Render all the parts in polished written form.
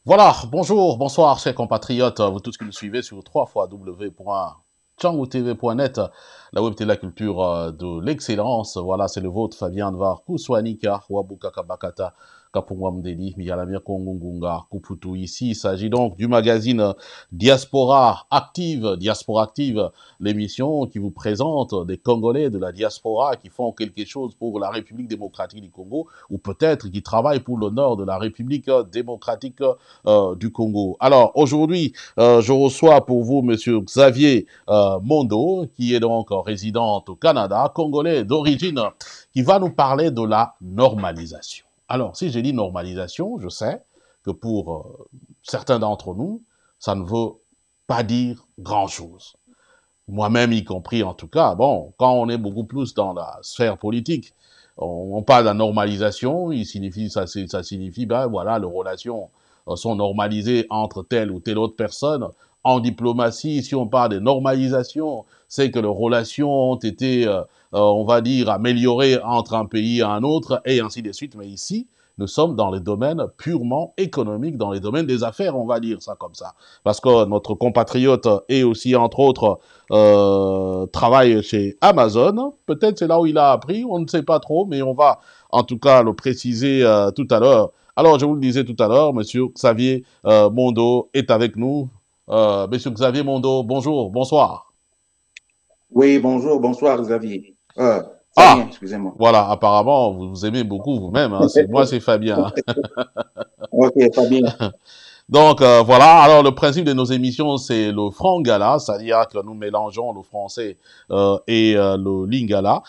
Voilà, bonjour, bonsoir, chers compatriotes, vous tous qui nous suivez sur www.tchangotv.net, la web télé la culture de l'excellence. Voilà, c'est le vôtre, Fabien Anvar, Kouswanika, Wabuka Kabakata, Kapungwamdeli, Miyalamir Kongungunga, Kuputu. Ici, il s'agit donc du magazine Diaspora Active, l'émission qui vous présente des Congolais de la diaspora qui font quelque chose pour la République démocratique du Congo, ou peut-être qui travaillent pour l'honneur de la République démocratique du Congo. Alors aujourd'hui, je reçois pour vous Monsieur Xavier Mondo, qui est donc résident au Canada, congolais d'origine, qui va nous parler de la normalisation. Alors, si j'ai dit normalisation, je sais que pour certains d'entre nous, ça ne veut pas dire grand-chose. Moi-même y compris en tout cas. Bon, quand on est beaucoup plus dans la sphère politique, on parle de la normalisation, ça signifie, ben voilà, les relations sont normalisées entre telle ou telle autre personne. En diplomatie, si on parle de normalisation, c'est que les relations ont été, on va dire, améliorées entre un pays et un autre, et ainsi de suite. Mais ici, nous sommes dans les domaines purement économiques, dans les domaines des affaires, on va dire ça comme ça. Parce que notre compatriote est aussi, entre autres, travaille chez Amazon. Peut-être c'est là où il a appris, on ne sait pas trop, mais on va en tout cas le préciser tout à l'heure. Alors, je vous le disais tout à l'heure, Monsieur Xavier Mondo est avec nous. Monsieur Xavier Mondo, bonjour, bonsoir. Oui, bonjour, bonsoir Xavier. Fabien, Ah, excusez-moi. voilà, apparemment, vous vous aimez beaucoup vous-même. Hein. Moi, c'est Fabien. Ok, Fabien. Donc voilà, alors le principe de nos émissions, c'est le franc-gala, c'est-à-dire que nous mélangeons le français et le lingala.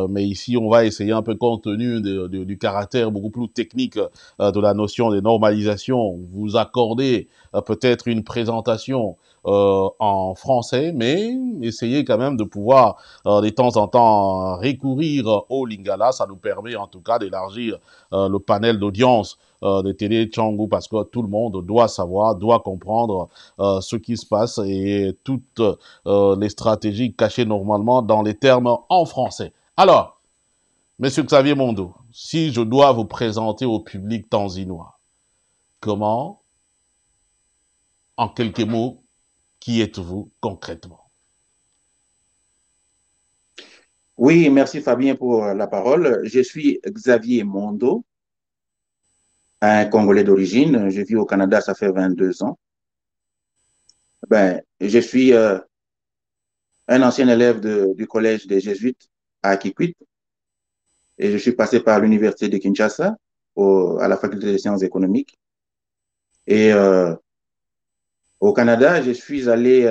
Mais ici, on va essayer un peu compte tenu du caractère beaucoup plus technique de la notion de normalisation, vous accorder peut-être une présentation en français, mais essayer quand même de pouvoir de temps en temps recourir au lingala. Ça nous permet en tout cas d'élargir le panel d'audience de télé Tchangou parce que tout le monde doit savoir, doit comprendre ce qui se passe et toutes les stratégies cachées normalement dans les termes en français. Alors, Monsieur Xavier Mondo, si je dois vous présenter au public tanzinois, comment, en quelques mots, qui êtes-vous concrètement? Oui, merci Fabien pour la parole. Je suis Xavier Mondo, un Congolais d'origine. Je vis au Canada, ça fait 22 ans. Je suis un ancien élève du collège des Jésuites à Kikwit et je suis passé par l'université de Kinshasa à la faculté des sciences économiques. Et au Canada, je suis allé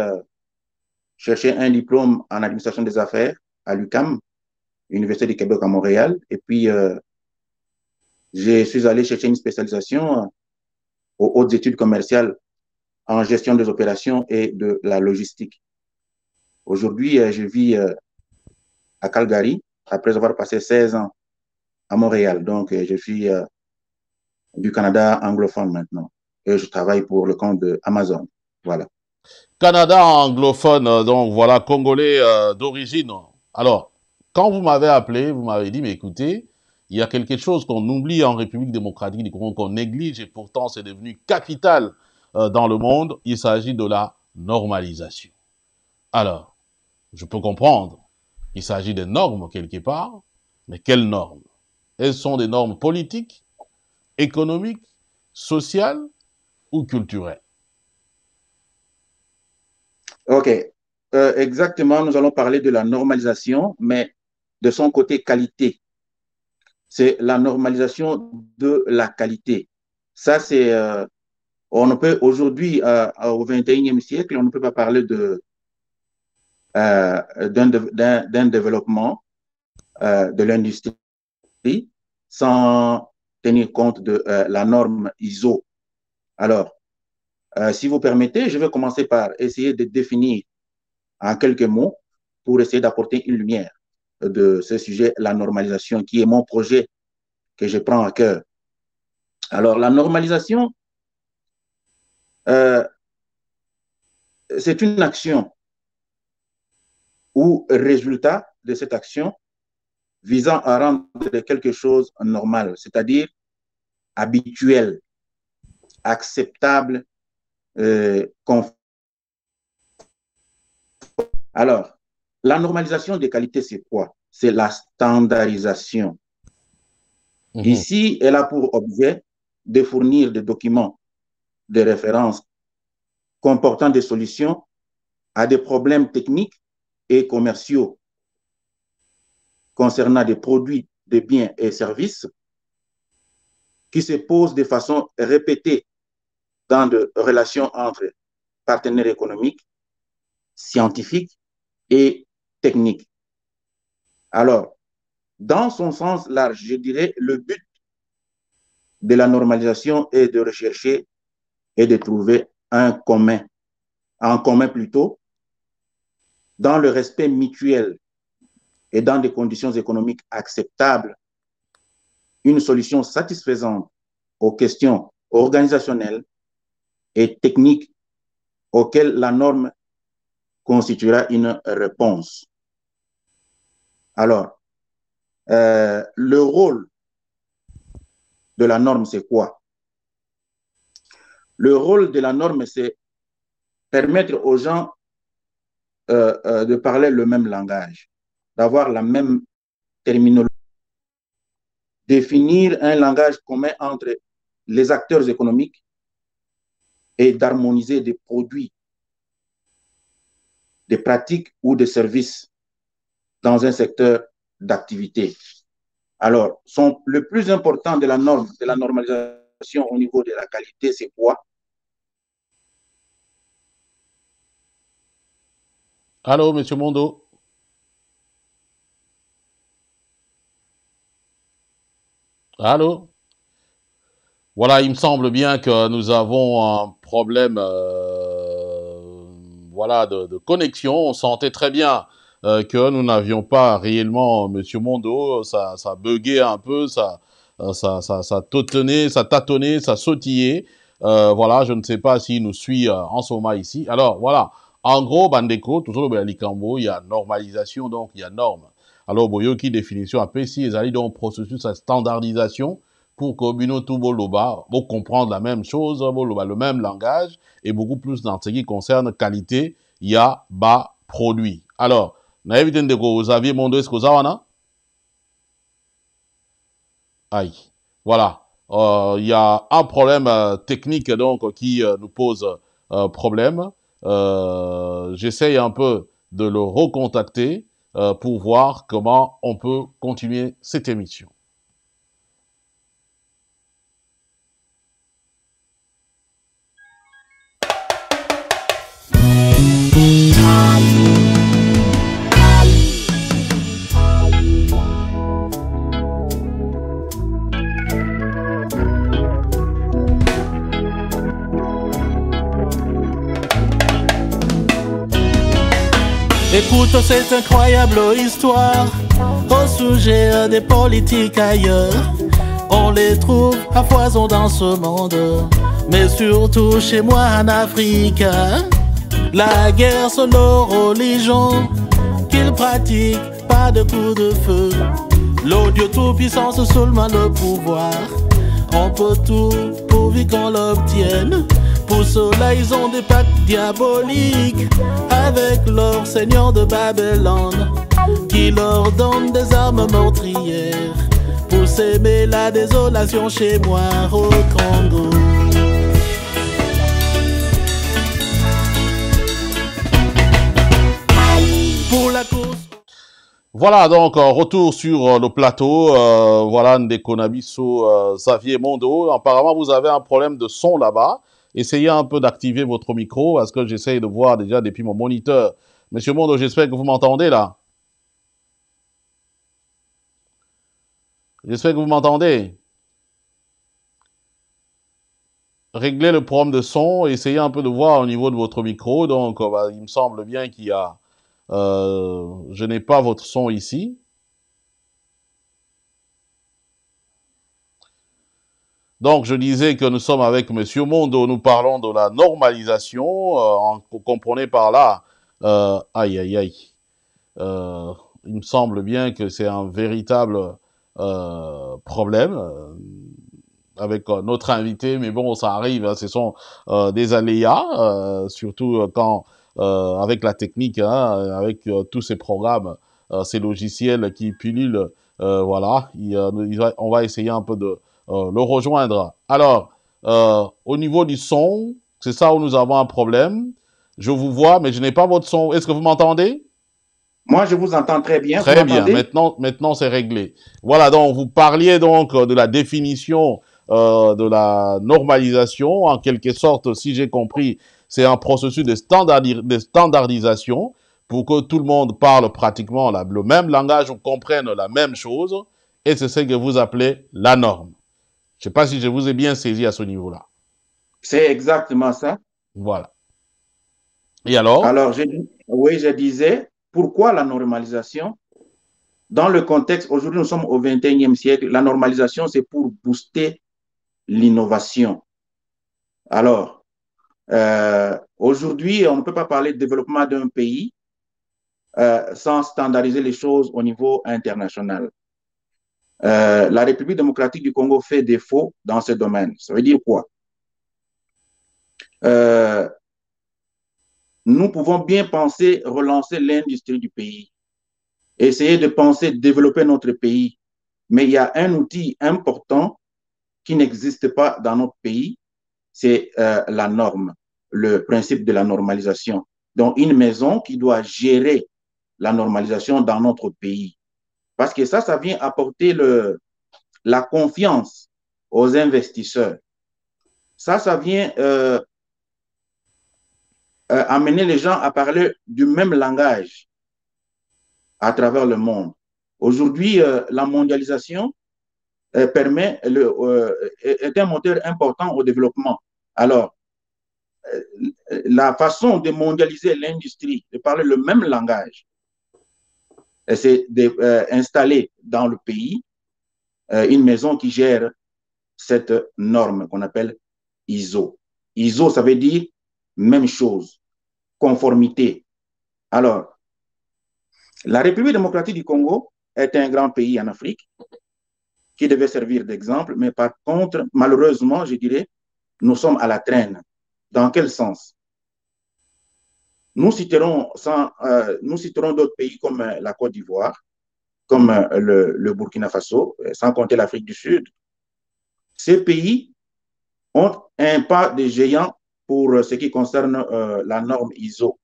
chercher un diplôme en administration des affaires à l'UQAM, Université du Québec à Montréal. Et puis, je suis allé chercher une spécialisation aux hautes études commerciales en gestion des opérations et de la logistique. Aujourd'hui, je vis à Calgary après avoir passé 16 ans à Montréal. Donc, je suis du Canada anglophone maintenant et je travaille pour le compte de Amazon. Voilà. Canada anglophone, donc voilà, congolais d'origine. Alors, quand vous m'avez appelé, vous m'avez dit, mais écoutez, il y a quelque chose qu'on oublie en République démocratique du Congo, qu'on néglige et pourtant c'est devenu capital dans le monde. Il s'agit de la normalisation. Alors, je peux comprendre, il s'agit des normes quelque part, mais quelles normes? Elles sont des normes politiques, économiques, sociales ou culturelles? OK. Exactement, nous allons parler de la normalisation, mais de son côté qualité. C'est la normalisation de la qualité. Ça, c'est on ne peut aujourd'hui, au 21e siècle, on ne peut pas parler d'un développement de l'industrie sans tenir compte de la norme ISO. Alors, si vous permettez, je vais commencer par essayer de définir en quelques mots pour essayer d'apporter une lumière de ce sujet, la normalisation, qui est mon projet que je prends à cœur. Alors, la normalisation, euh, c'est une action ou résultat de cette action visant à rendre quelque chose normal, c'est-à-dire habituel. acceptable. Alors, la normalisation des qualités, c'est quoi? C'est la standardisation. Ici, elle a pour objet de fournir des documents de référence comportant des solutions à des problèmes techniques et commerciaux concernant des produits, des biens et services qui se posent de façon répétée dans des relations entre partenaires économiques, scientifiques et techniques. Alors, dans son sens large, je dirais, le but de la normalisation est de rechercher et de trouver un commun plutôt, dans le respect mutuel et dans des conditions économiques acceptables, une solution satisfaisante aux questions organisationnelles et techniques auxquelles la norme constituera une réponse. Alors, le rôle de la norme, c'est quoi? Le rôle de la norme, c'est permettre aux gens de parler le même langage, d'avoir la même terminologie, définir un langage commun entre les acteurs économiques et d'harmoniser des produits, des pratiques ou des services dans un secteur d'activité. Alors, le plus important de la norme, de la normalisation au niveau de la qualité, c'est quoi? Allô, Monsieur Mondo? Allô? Voilà, il me semble bien que nous avons un problème voilà, de connexion. On sentait très bien que nous n'avions pas réellement Monsieur Mondo. Ça buguait un peu, ça tâtonnait, ça sautillait. Voilà, je ne sais pas s'il nous suit en ce moment ici. Alors, voilà. En gros, Bandeko, toujours le Likambo, il y a normalisation, donc il y a norme. Alors, Boyoki, définition après, si ils allaient dans le processus de standardisation, pour que Bino Loba, pour comprendre la même chose, le même langage, et beaucoup plus dans ce qui concerne qualité, il y a bas produit. Alors, vous aviez mon deux Skozawana? Aïe. Voilà. Il y a un problème technique donc qui nous pose problème. J'essaye un peu de le recontacter pour voir comment on peut continuer cette émission. Écoute cette incroyable histoire au sujet des politiques ailleurs. On les trouve à foison dans ce monde, mais surtout chez moi en Afrique. La guerre sur nos religions qu'ils pratiquent, pas de coup de feu. L'odieux tout-puissant, c'est seulement le pouvoir. On peut tout pourvu qu'on l'obtienne. Pour cela ils ont des pactes diaboliques avec leur seigneur de Babylone, qui leur donne des armes meurtrières pour s'aimer la désolation chez moi au Congo. Pour la course. Voilà, donc, retour sur le plateau. Voilà, Ndekonabiso, Xavier Mondo. Apparemment, vous avez un problème de son là-bas. Essayez un peu d'activer votre micro, parce que j'essaye de voir déjà depuis mon moniteur. Monsieur Mondo, j'espère que vous m'entendez là. J'espère que vous m'entendez. Réglez le problème de son, essayez un peu de voir au niveau de votre micro. Donc, il me semble bien qu'il y a... je n'ai pas votre son ici. Donc, je disais que nous sommes avec Monsieur Mondo, nous parlons de la normalisation. Vous comprenez par là, aïe, aïe, aïe. Il me semble bien que c'est un véritable problème. avec notre invité, mais bon, ça arrive, hein, ce sont des aléas, surtout quand, avec la technique, hein, avec tous ces programmes, ces logiciels qui pullulent, voilà, on va essayer un peu de le rejoindre. Alors, au niveau du son, c'est ça où nous avons un problème. Je vous vois, mais je n'ai pas votre son. Est-ce que vous m'entendez? Moi, je vous entends très bien. Vous Très bien. m'entendez? Maintenant, c'est réglé. Voilà. Donc, vous parliez donc de la définition de la normalisation. En quelque sorte, si j'ai compris, c'est un processus de standardisation pour que tout le monde parle pratiquement le même langage ou comprenne la même chose. Et c'est ce que vous appelez la norme. Je ne sais pas si je vous ai bien saisi à ce niveau-là. C'est exactement ça. Voilà. Et alors? Alors, oui, je disais, pourquoi la normalisation? Dans le contexte, aujourd'hui, nous sommes au XXIe siècle, la normalisation, c'est pour booster l'innovation. Alors, aujourd'hui, on ne peut pas parler de développement d'un pays sans standardiser les choses au niveau international. La République démocratique du Congo fait défaut dans ce domaine. Ça veut dire quoi? Euh, nous pouvons bien penser relancer l'industrie du pays, essayer de penser développer notre pays, mais il y a un outil important qui n'existe pas dans notre pays, c'est la norme, le principe de la normalisation. Donc, une maison qui doit gérer la normalisation dans notre pays. Parce que ça vient apporter la confiance aux investisseurs. Ça vient amener les gens à parler du même langage à travers le monde. Aujourd'hui, la mondialisation est un moteur important au développement. Alors, la façon de mondialiser l'industrie, de parler le même langage, c'est d'installer dans le pays une maison qui gère cette norme qu'on appelle ISO. ISO, ça veut dire même chose, conformité. Alors, la République démocratique du Congo est un grand pays en Afrique qui devait servir d'exemple, mais par contre, malheureusement, je dirais, nous sommes à la traîne. Dans quel sens? Nous citerons d'autres pays comme la Côte d'Ivoire, comme le Burkina Faso, sans compter l'Afrique du Sud. Ces pays ont un pas de géant pour ce qui concerne la norme ISO.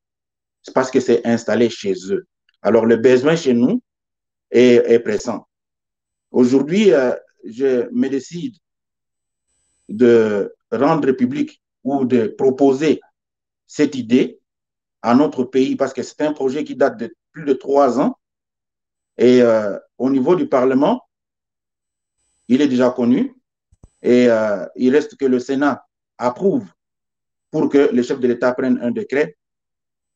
C'est parce que c'est installé chez eux. Alors, le besoin chez nous est pressant. Aujourd'hui, je me décide de rendre public ou de proposer cette idée à notre pays parce que c'est un projet qui date de plus de 3 ans. Et au niveau du Parlement, il est déjà connu et il reste que le Sénat approuve pour que le chef de l'État prenne un décret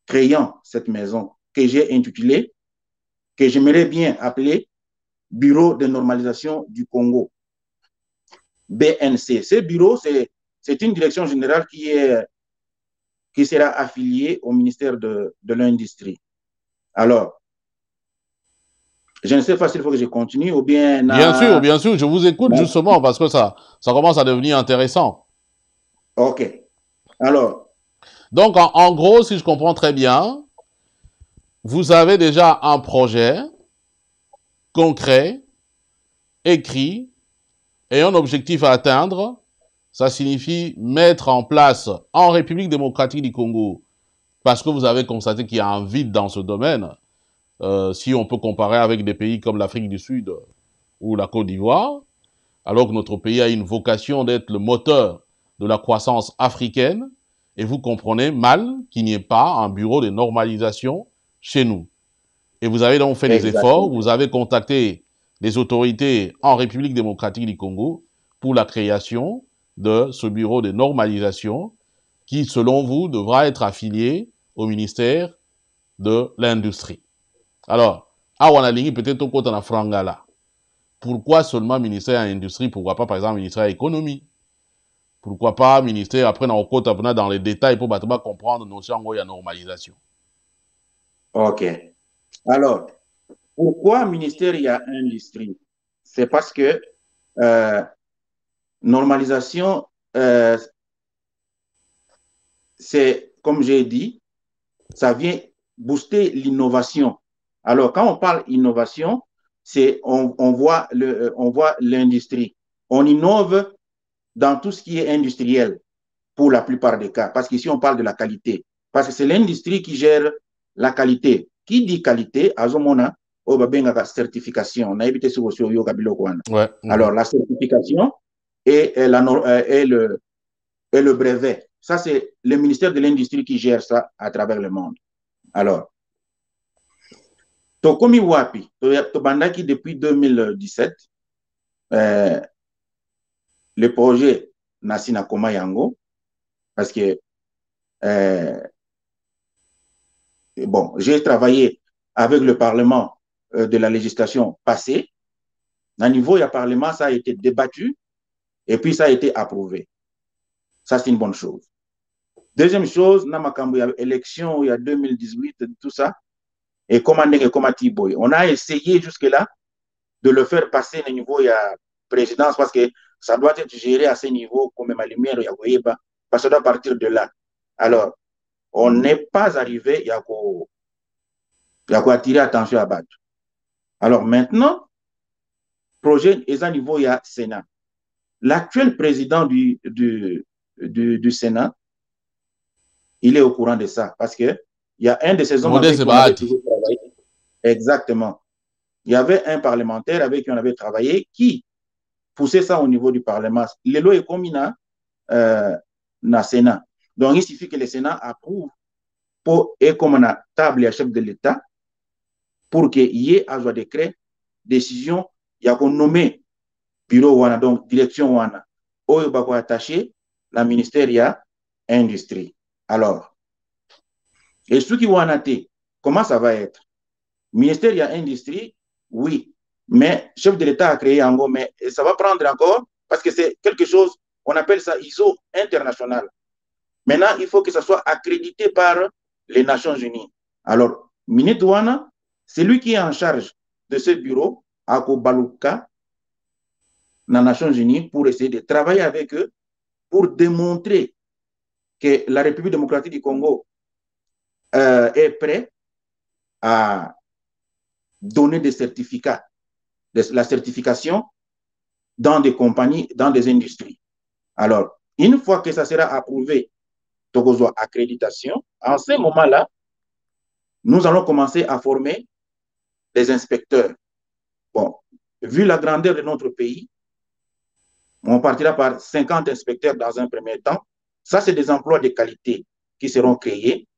créant cette maison que j'ai intitulée, que j'aimerais bien appeler Bureau de normalisation du Congo, BNC. Ce bureau, c'est une direction générale qui sera affiliée au ministère de l'Industrie. Alors, je ne sais pas s'il faut que je continue ou bien... Bien sûr, je vous écoute justement parce que ça commence à devenir intéressant. OK. Alors... Donc, en gros, si je comprends très bien, vous avez déjà un projet concret, écrit, et un objectif à atteindre. Ça signifie mettre en place en République démocratique du Congo, parce que vous avez constaté qu'il y a un vide dans ce domaine, si on peut comparer avec des pays comme l'Afrique du Sud ou la Côte d'Ivoire, alors que notre pays a une vocation d'être le moteur de la croissance africaine, et vous comprenez mal qu'il n'y ait pas un bureau de normalisation chez nous. Et vous avez donc fait des efforts, vous avez contacté les autorités en République démocratique du Congo pour la création de ce bureau de normalisation qui, selon vous, devra être affilié au ministère de l'Industrie. Alors, à Wanalingi, peut-être au côté de la Frangala. Pourquoi seulement ministère de l'Industrie? Pourquoi pas, par exemple, ministère de l'Économie? Pourquoi pas ministère, après, dans les détails pour comprendre nos notions de normalisation? OK. Alors, pourquoi ministère il y a industrie? C'est parce que normalisation, c'est, comme j'ai dit, ça vient booster l'innovation. Alors, quand on parle innovation, c'est on voit l'industrie. On innove dans tout ce qui est industriel pour la plupart des cas. Parce qu'ici, on parle de la qualité. Parce que c'est l'industrie qui gère la qualité. Qui dit qualité, azomona, la certification. On a évité sur Ouais. Alors, la certification et le brevet. Ça, c'est le ministère de l'Industrie qui gère ça à travers le monde. Alors, Tokomi Wapi, Tobandaki depuis 2017, le projet Nasina Koma Yango, parce que, bon, j'ai travaillé avec le Parlement de la législation passée. À niveau, il y a Parlement, ça a été débattu et puis ça a été approuvé. Ça, c'est une bonne chose. Deuxième chose, il y a élection, il y a 2018, tout ça. Et on a essayé jusque-là de le faire passer au niveau de la présidence parce que ça doit être géré à ce niveau comme ma lumière, parce que ça doit partir de là. Alors, on n'est pas arrivé, il y a attirer attention à battre. Alors maintenant, projet est à niveau, il y a Sénat. L'actuel président du Sénat, il est au courant de ça parce que il y a un de ces hommes avec qui on avait toujours travaillé. Exactement. Il y avait un parlementaire avec qui on avait travaillé qui poussait ça au niveau du Parlement. Les lois est comme dans le Sénat. Donc, il suffit que le Sénat approuve et comme on a table et chef de l'État pour qu'il y ait à un décret, décision, il y a qu'on nommé bureau wana, donc direction wana, où il va attacher la ministère il y a industrie. Alors, et ceux qui vont en attaquer, comment ça va être? Ministère il y a industrie, oui, mais chef de l'État a créé en gros, mais ça va prendre encore parce que c'est quelque chose, on appelle ça ISO international. Maintenant, il faut que ça soit accrédité par les Nations Unies. Alors, Minitouana, c'est lui qui est en charge de ce bureau à Kobaluka, dans les Nations Unies, pour essayer de travailler avec eux, pour démontrer que la République démocratique du Congo est prête à donner des certificats, la certification dans des compagnies, dans des industries. Alors, une fois que ça sera approuvé, Togozo accréditation, en ce moment-là, nous allons commencer à former des inspecteurs. Bon, vu la grandeur de notre pays, on partira par 50 inspecteurs dans un premier temps. Ça, c'est des emplois de qualité qui seront créés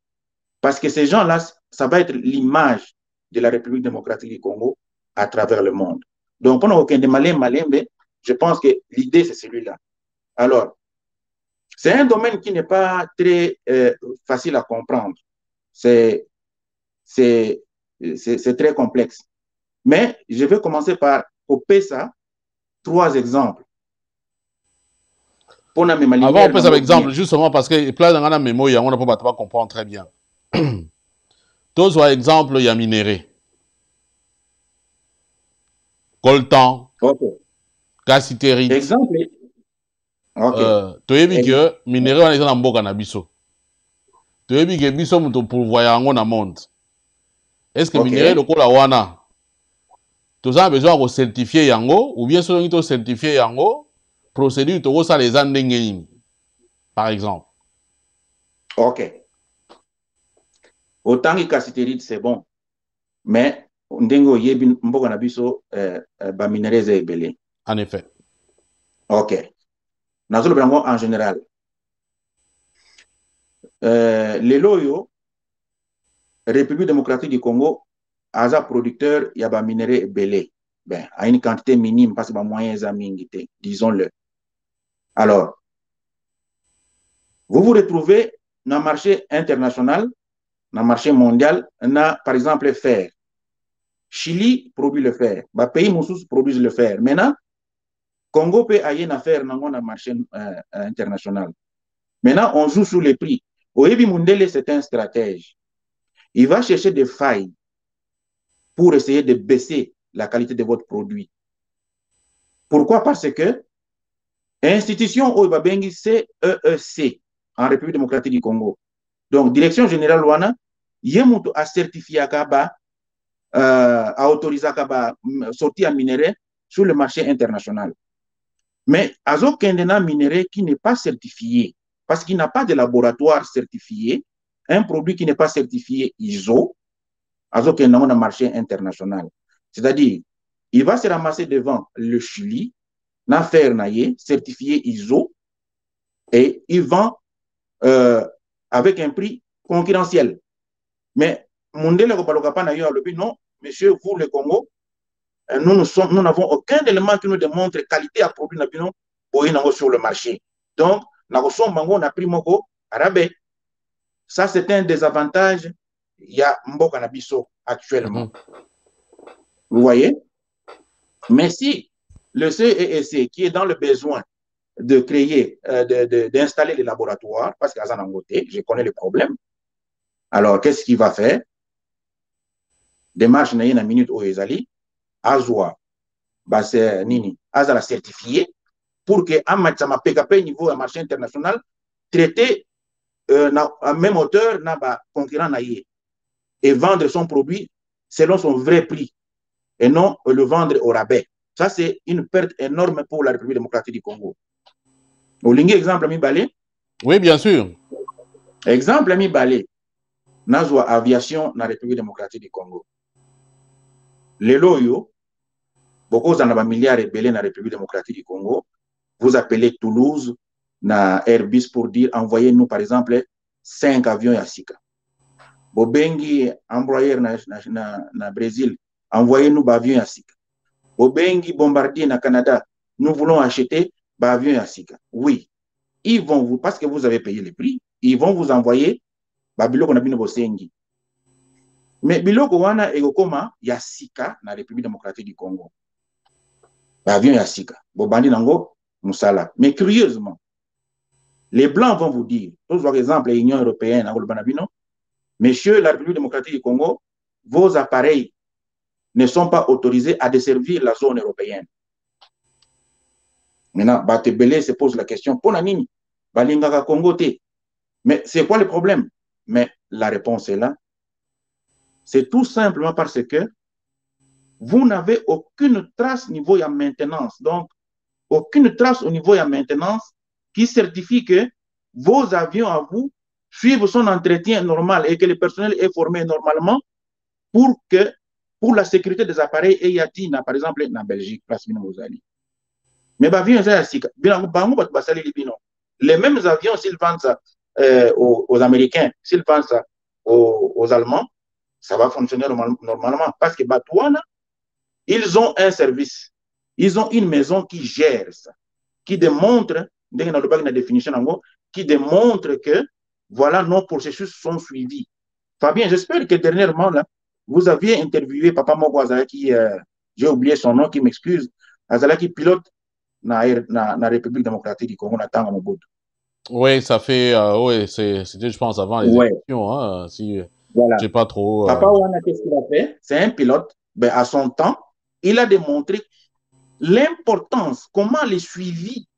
parce que ces gens-là, ça va être l'image de la République démocratique du Congo à travers le monde. Donc, on n'a aucun de malin, mais je pense que l'idée, c'est celui-là. Alors, c'est un domaine qui n'est pas très facile à comprendre. C'est très complexe. Mais je vais commencer par couper ça, 3 exemples. Avant, on peut ça exemple, justement parce que plein dans la mémoire, on ne peut pas comprendre très bien. Tous soit exemple, il y a minéré. Coltan. Okay. Cassiterite. Exemple. Ok. Tu as vu que minéré, on est dans le bon cannabiso. Tu as vu que biso muto pour voyager en monde. Est-ce que minéré, le cola wana? Tu as besoin de certifier yango, ou bien si tu certifier yango, procédure, tu as les andengeni, par exemple. Ok. Autant que cassiterite, c'est bon. Mais, ndengo yebi mboka na biso ba minéraux ebele. En effet. Ok. Nazolo brango en général. Les loyo, République démocratique du Congo, asa producteur, il y a ba minéraux ebele. Ben, à une quantité minime, parce que ba moyens amingité, disons-le. Alors, vous vous retrouvez dans le marché international, dans le marché mondial, on a par exemple le fer. Chili produit le fer. Les pays moussous produisent le fer. Maintenant, Congo peut aller une affaire dans le marché international. Maintenant, on joue sur les prix. Oyebi Mundele, c'est un stratège. Il va chercher des failles pour essayer de baisser la qualité de votre produit. Pourquoi? Parce que Institution au Babengi CEEC en République démocratique du Congo. Donc, Direction générale Wana, Yemuto a certifié a autorisé à sortir un minerai sur le marché international. Mais Azo Kendena minerai qui n'est pas certifié, parce qu'il n'a pas de laboratoire certifié, un produit qui n'est pas certifié ISO, Azo Kendena on a marché international. C'est-à-dire, il va se ramasser devant le Chili, l'affaire naïe, certifié ISO, et il vend avec un prix concurrentiel. Mais Mundele Kobalokapa n'a le but, non, monsieur, vous, le Congo, nous n'avons aucun élément qui nous démontre qualité à produit sur le marché. Donc, nous avons pris Moko Arabe. Ça, c'est un désavantage. Il y a Mboka Nabiso actuellement. Vous voyez? Mais si le CEEC, qui est dans le besoin de créer, d'installer les laboratoires, parce qu'à Zanangote, je connais le problème. Alors, qu'est-ce qu'il va faire? Démarche na minute au Ezali, Azwa, c'est Nini, Azala certifié, pour que Amatsama PKP niveau à marché international, traiter à même hauteur, na concurrent naïe, et vendre son produit selon son vrai prix, et non le vendre au rabais. Ça, c'est une perte énorme pour la République démocratique du Congo. Au lingue exemple, mi balé. Oui, bien sûr. Exemple, mi balé. Nazwa aviation na République démocratique du Congo. Les loyaux, beaucoup de milliards de belés dans la République démocratique du Congo, vous appelez Toulouse, na Airbus pour dire envoyez-nous par exemple 5 avions à Sika. Bobengi, employeur na Brésil, envoyez-nous avions à Sika. Bobengi, bombardier na Canada, nous voulons acheter avions à Sika. Oui, ils vont vous, parce que vous avez payé le prix, ils vont vous envoyer Babilo Konabino Bosengi. Mais biloko wana egokoma ya Sika na République démocratique du Congo. Avion ya Sika. Bobandi nango musala. Mais curieusement, les Blancs vont vous dire, par exemple, l'Union européenne, messieurs, la République démocratique du Congo, vos appareils ne sont pas autorisés à desservir la zone européenne. Maintenant, Batebele se pose la question, Ponanini, Balingaka Congo te. Mais c'est quoi le problème? Mais la réponse est là. C'est tout simplement parce que vous n'avez aucune trace au niveau de la maintenance. Donc, aucune trace au niveau de la maintenance qui certifie que vos avions à vous suivent son entretien normal et que le personnel est formé normalement pour la sécurité des appareils et yatina, par exemple, en Belgique, place Minozali. Mais les mêmes avions, s'ils vendent ça aux Américains, s'ils vendent ça aux Allemands, ça va fonctionner normalement parce que Batouana, ils ont un service, ils ont une maison qui gère ça, qui démontre, qui démontre que voilà, nos processus sont suivis. Fabien, j'espère que dernièrement, là, vous aviez interviewé Papa Mogwaza qui, j'ai oublié son nom, qui m'excuse, Azala qui pilote la République démocratique du Congo, Natanga Mobutu. Oui, ça fait, oui, c'était, je pense, avant les élections, hein, si voilà. J'ai pas trop. Papa Wana, qu'est-ce qu'il a fait? C'est un pilote, ben, à son temps, il a démontré l'importance, comment les suivis,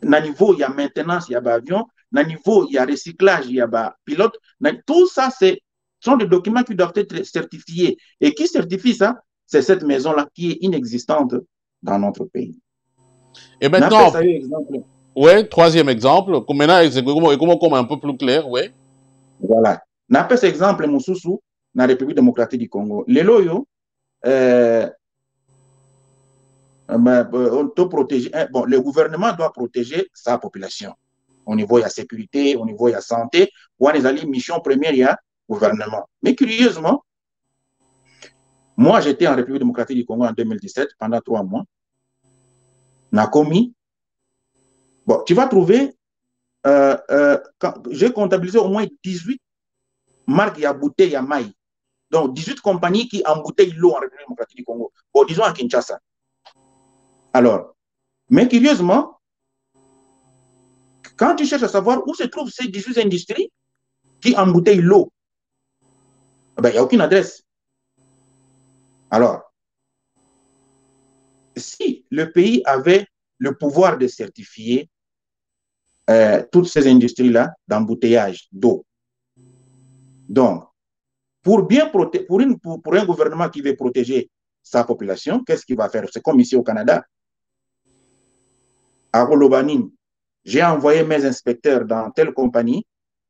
na niveau, il y a maintenance, il y a avion, na niveau, il y a recyclage, il y a pilote, tout ça, sont des documents qui doivent être certifiés. Et qui certifie ça? C'est cette maison-là qui est inexistante dans notre pays. Et maintenant, oui, troisième exemple, comment un peu plus clair, oui. Voilà. N'appelle cet exemple, Moussoussou, dans la République démocratique du Congo. Les loyaux, le gouvernement doit protéger sa population. Au niveau de la sécurité, au niveau de la santé, ou les alliés, mission première, il y a gouvernement. Mais curieusement, moi, j'étais en République démocratique du Congo en 2017, pendant 3 mois. Nakomi, bon, tu vas trouver, j'ai comptabilisé au moins 18 marques à bouteilles à maïs. Donc, 18 compagnies qui embouteillent l'eau en République démocratique du Congo. Bon, disons à Kinshasa. Alors, mais curieusement, quand tu cherches à savoir où se trouvent ces 18 industries qui embouteillent l'eau, ben, il n'y a aucune adresse. Alors, si le pays avait le pouvoir de certifier toutes ces industries-là d'embouteillage d'eau. Donc, pour un gouvernement qui veut protéger sa population, qu'est-ce qu'il va faire? C'est comme ici au Canada. À Rolobanine, j'ai envoyé mes inspecteurs dans telle compagnie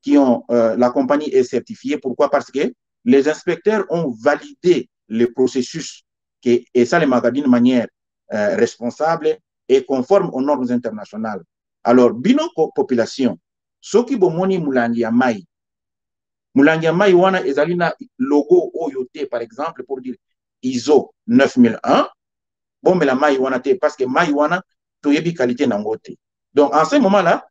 la compagnie est certifiée. Pourquoi? Parce que les inspecteurs ont validé le processus et ça les magasins de manière responsable et conforme aux normes internationales. Alors, bino population, ceux qui bomoni Moulangia Mai wana ezalina logo OYOT par exemple pour dire ISO 9001, bon mais la mai wana te parce que mai wana toyebi qualité nangote. Donc, en ce moment-là,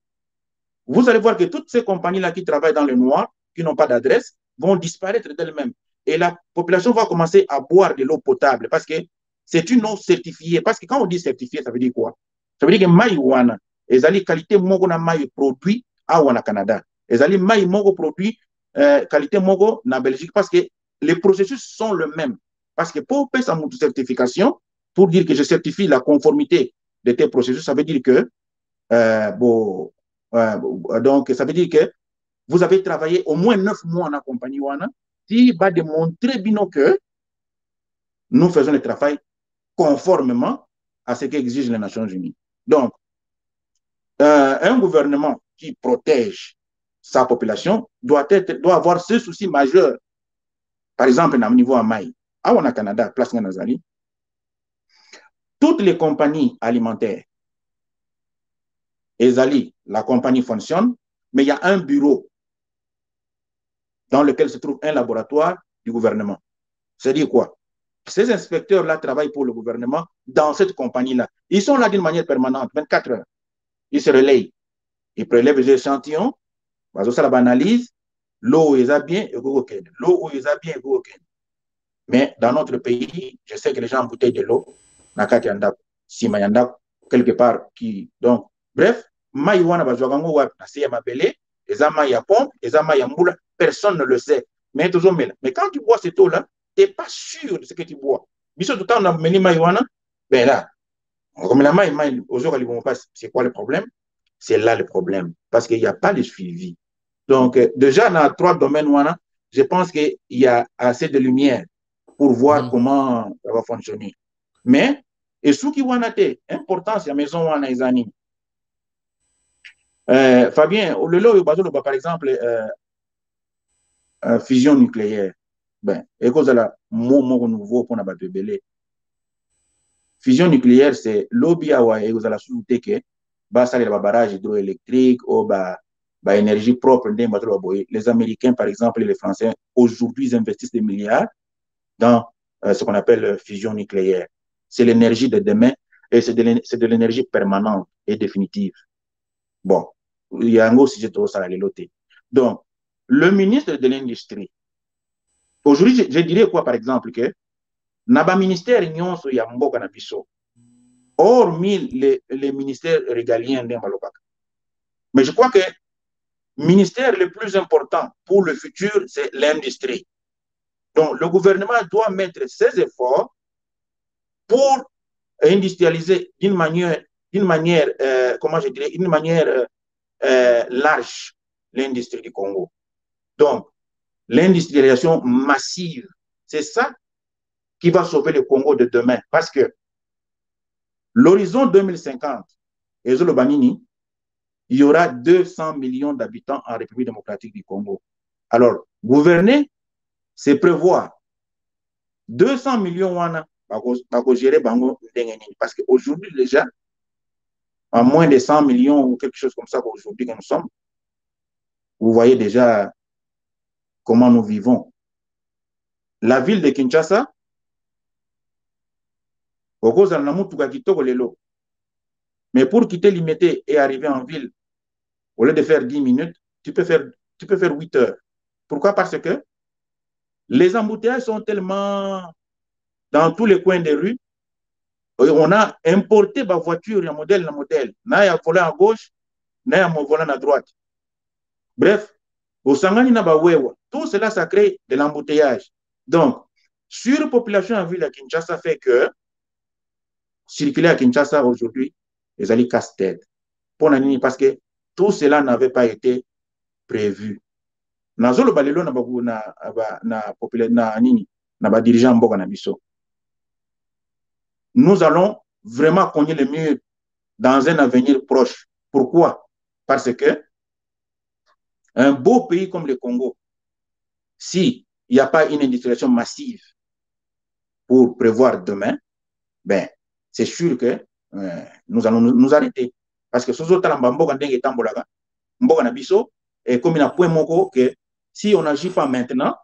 vous allez voir que toutes ces compagnies-là qui travaillent dans le noir, qui n'ont pas d'adresse, vont disparaître d'elles-mêmes. Et la population va commencer à boire de l'eau potable parce que c'est une eau certifiée. Parce que quand on dit certifié, ça veut dire quoi? Ça veut dire que maïwana, ezali qualité mogo na maï produit à Wana Canada. Ezali maï mogo produit qualité mogo na Belgique parce que les processus sont le même. Parce que pour payer sa certification, pour dire que je certifie la conformité de tes processus, ça veut dire que donc, ça veut dire que vous avez travaillé au moins 9 mois en compagnie Wana, qui va démontrer bien que nous faisons le travail conformément à ce qu'exigent les Nations Unies. Donc, un gouvernement qui protège sa population doit avoir ce souci majeur. Par exemple, au niveau Amaï, au Canada, place Nazali, toutes les compagnies alimentaires, Ezali, la compagnie fonctionne, mais il y a un bureau dans lequel se trouve un laboratoire du gouvernement. C'est-à-dire quoi? Ces inspecteurs-là travaillent pour le gouvernement dans cette compagnie-là. Ils sont là d'une manière permanente, 24 heures. Ils se relayent. Ils prélèvent les échantillons, ils analysent, l'eau est bien, l'eau est bien, mais dans notre pays, je sais que les gens embouteillent de l'eau, quelque part, donc, bref, personne ne le sait. Mais quand tu bois cette eau-là, tu n'es pas sûr de ce que tu bois. Tout temps, on a mené maïwana, ben là, comme la maï, c'est quoi le problème? C'est là le problème, parce qu'il n'y a pas de suivi. Donc, déjà, dans 3 domaines, je pense qu'il y a assez de lumière pour voir comment ça va fonctionner. Mais, et ce qui est important, c'est la maison wana izani. Fabien, par exemple, fusion nucléaire. Ben, et cause de la mot nouveau pour la bébé. Fusion nucléaire, c'est lobby à et vous allez souhaiter que ça les barrages hydroélectriques ou énergie propre. Les Américains, par exemple, et les Français, aujourd'hui, ils investissent des milliards dans ce qu'on appelle fusion nucléaire. C'est l'énergie de demain et c'est de l'énergie permanente et définitive. Bon, il y a un gros sujet de ça à l'éloté. Donc, le ministre de l'Industrie, aujourd'hui, je dirais quoi, par exemple, que Naba ministère nyonso ya mboka na biso, hormis les ministères régaliens de Malobaka. Mais je crois que le ministère le plus important pour le futur, c'est l'industrie. Donc, le gouvernement doit mettre ses efforts pour industrialiser d'une manière comment je dirais, d'une manière large l'industrie du Congo. Donc, l'industrialisation massive, c'est ça qui va sauver le Congo de demain. Parce que l'horizon 2050, et Zolobanini, il y aura 200 millions d'habitants en République démocratique du Congo. Alors, gouverner, c'est prévoir 200 millions parce qu'aujourd'hui déjà, à moins de 100 millions ou quelque chose comme ça qu'aujourd'hui que nous sommes, vous voyez déjà comment nous vivons. La ville de Kinshasa, mais pour quitter Limité et arriver en ville, au lieu de faire 10 minutes, tu peux faire 8 heures. Pourquoi? Parce que les embouteillages sont tellement dans tous les coins des rues. On a importé ma voiture, un modèle. N'a un volant à gauche, n'a un volant à droite. Bref, au Sangani Nabawewa, tout cela, ça crée de l'embouteillage. Donc, surpopulation en ville à Kinshasa fait que circuler à Kinshasa aujourd'hui, les alliés casse-tête. Parce que tout cela n'avait pas été prévu. Nazolo balelo na dirigeant mboka na biso. Nous allons vraiment cogner le mur dans un avenir proche. Pourquoi? Parce que un beau pays comme le Congo, s'il n'y a pas une industrialisation massive pour prévoir demain, ben, c'est sûr que nous allons nous arrêter. Parce que ce sont et comme il a point moko que si on n'agit pas maintenant,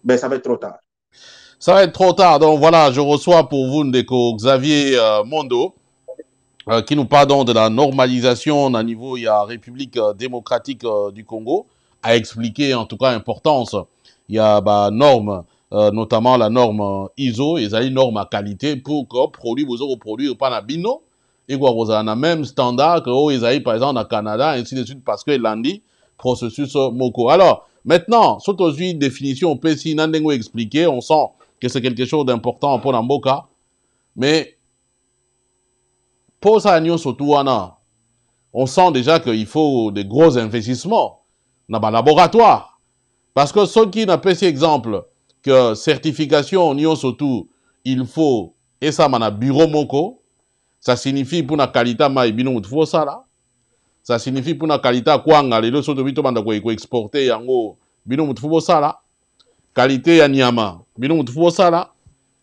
ben, ça va être trop tard. Ça va être trop tard. Donc voilà, je reçois pour vous Ndeko Xavier Mondo, qui nous parle donc de la normalisation à niveau, il y a République démocratique du Congo, a expliqué en tout cas l'importance. Il y a normes, notamment la norme ISO, et les normes à qualité pour que produit vous produire pas na bino, et quoi vous avez même standard que ils aillent par exemple au Canada, ainsi de suite, parce que l'andi processus moko. Alors maintenant, surtout une définition PC Nandengo expliqué, on sent que c'est quelque chose d'important pour Namboka, mais pour ça, on sent déjà qu'il faut des gros investissements dans le laboratoire. Parce que ceux qui n'ont pas cet exemple que certification, surtout, il faut, et ça, dans bureau moko, ça signifie pour la qualité maïbino ça là. Ça signifie pour la qualité kwanga, les autres bito banda ko exporter yango bino ça là. Qualité ya nyama, bino ça là.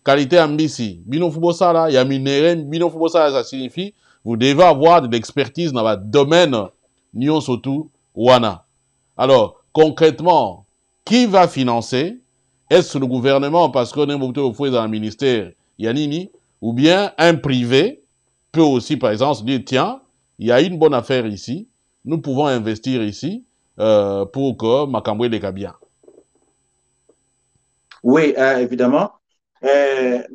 Qualité ambisi, bino fubosala, ya minéré, bino fubosala, ça signifie, vous devez avoir de l'expertise dans votre domaine, nyon surtout, wana. Alors, concrètement, qui va financer? Est-ce le gouvernement, parce qu'on est beaucoup dans le ministère, Yanini, ou bien un privé peut aussi, par exemple, se dire, tiens, il y a une bonne affaire ici, nous pouvons investir ici, pour que Makambwe les bien. Oui, évidemment.